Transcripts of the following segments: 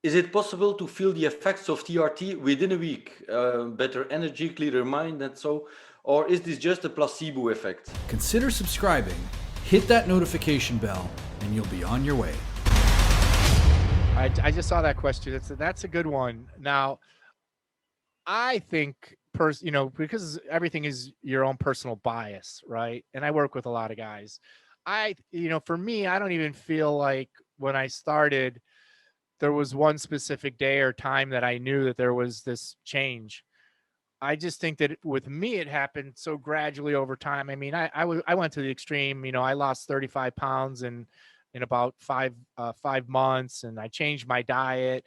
Is it possible to feel the effects of TRT within a week? Better energy, clearer mind, and so? Or is this just a placebo effect? Consider subscribing, hit that notification bell, and you'll be on your way. I just saw that question. That's a good one. Now, I think because everything is your own personal bias, right? And I work with a lot of guys. For me, I don't even feel like when I started, there was one specific day or time that I knew that there was this change. I just think that with me, it happened so gradually over time. I mean, I went to the extreme. I lost 35 pounds in about five months, and I changed my diet.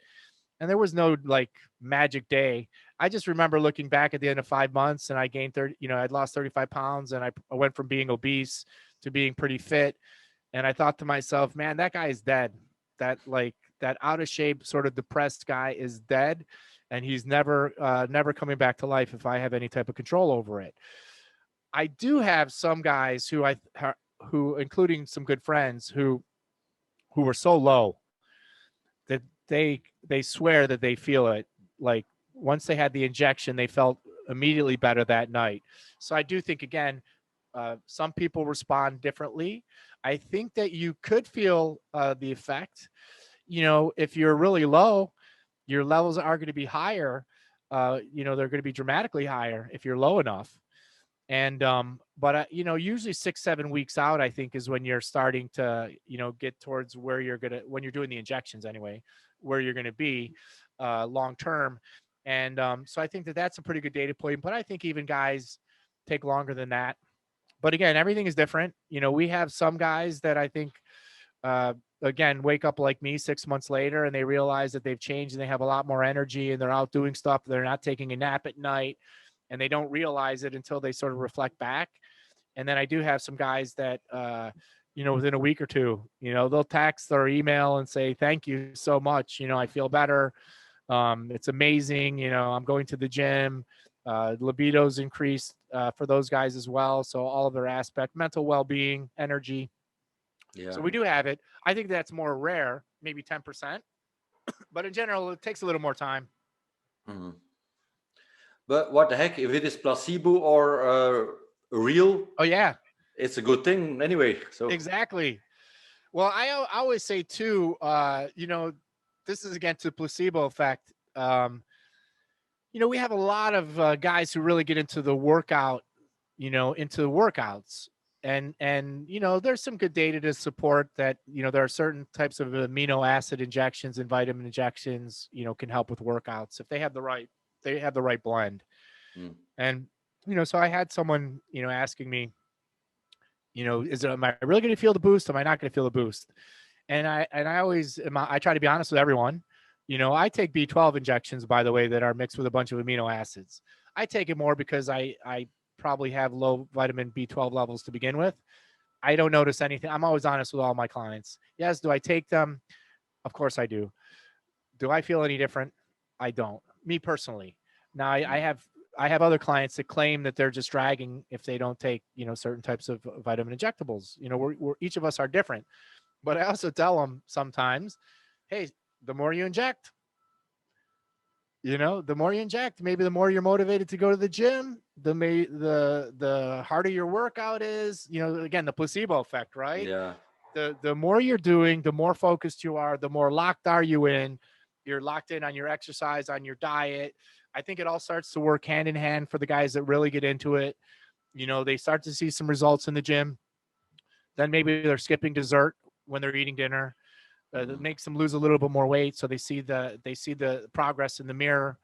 And there was no like magic day. I just remember looking back at the end of 5 months, and I gained 30. I'd lost 35 pounds, and I went from being obese to being pretty fit. And I thought to myself, man, that guy is dead. That out of shape, sort of depressed guy is dead, and he's never coming back to life if I have any type of control over it. I do have some guys who, including some good friends, who were so low that they swear that they feel it. Like once they had the injection, they felt immediately better that night. So I do think, again, some people respond differently. I think that you could feel the effect. If you're really low, your levels are going to be higher. They're going to be dramatically higher if you're low enough. And usually 6-7 weeks out, I think, is when you're starting to get towards where when you're doing the injections anyway, where you're going to be long term. And so I think that's a pretty good data point. But I think even guys take longer than that. But again, everything is different. We have some guys that I think again wake up like me 6 months later, and they realize that they've changed and they have a lot more energy, and they're out doing stuff. They're not taking a nap at night, and they don't realize it until they sort of reflect back. And then I do have some guys that within a week or two, they'll text or email and say, thank you so much, I feel better. It's amazing. I'm going to the gym. Libido's increased for those guys as well. So all of their aspect, mental well-being, energy. Yeah. So we do have it. I think that's more rare, maybe 10%, but in general, it takes a little more time. Mm-hmm. But what the heck, if it is placebo or real? Oh yeah, it's a good thing anyway. So exactly. Well, I always say too, this is again to placebo effect. We have a lot of guys who really get into the workout, into the workouts. And there's some good data to support that, there are certain types of amino acid injections and vitamin injections, can help with workouts if they have the right blend. And, so I had someone, asking me, am I really going to feel the boost? Am I not going to feel the boost? And I try to be honest with everyone. I take B12 injections, by the way, that are mixed with a bunch of amino acids. I take it more because I probably have low vitamin B12 levels to begin with. I don't notice anything. I'm always honest with all my clients. Yes. Do I take them? Of course I do. Do I feel any different? I don't. Me personally. Now I have other clients that claim that they're just dragging if they don't take, certain types of vitamin injectables. We're each of us are different. But I also tell them sometimes, hey, the more you inject, maybe the more you're motivated to go to the gym, the harder your workout is, again, the placebo effect, right? Yeah. The more you're doing, the more focused you are, the more locked are you in. You're locked in on your exercise, on your diet. I think it all starts to work hand in hand for the guys that really get into it. They start to see some results in the gym. Then maybe they're skipping dessert when they're eating dinner. That makes them lose a little bit more weight. So they see the progress in the mirror.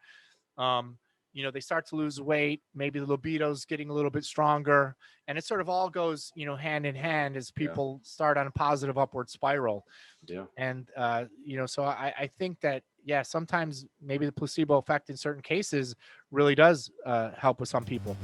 They start to lose weight. Maybe the libido's getting a little bit stronger, and it sort of all goes, hand in hand as people start on a positive upward spiral. Yeah. And, so I think that, sometimes maybe the placebo effect in certain cases really does help with some people.